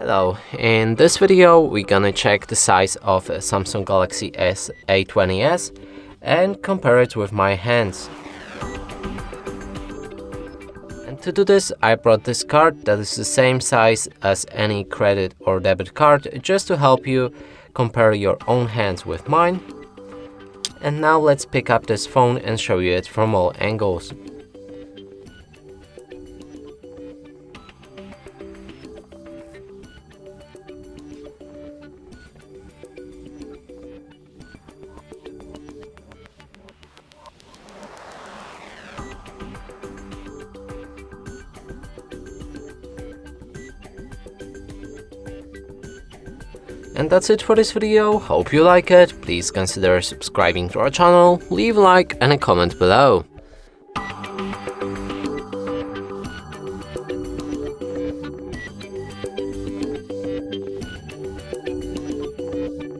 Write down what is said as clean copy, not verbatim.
Hello, in this video we're gonna check the size of a Samsung Galaxy A20s and compare it with my hands. And to do this I brought this card that is the same size as any credit or debit card, just to help you compare your own hands with mine. And now let's pick up this phone and show you it from all angles. And that's it for this video. Hope you like it. Please consider subscribing to our channel, leave a like and a comment below.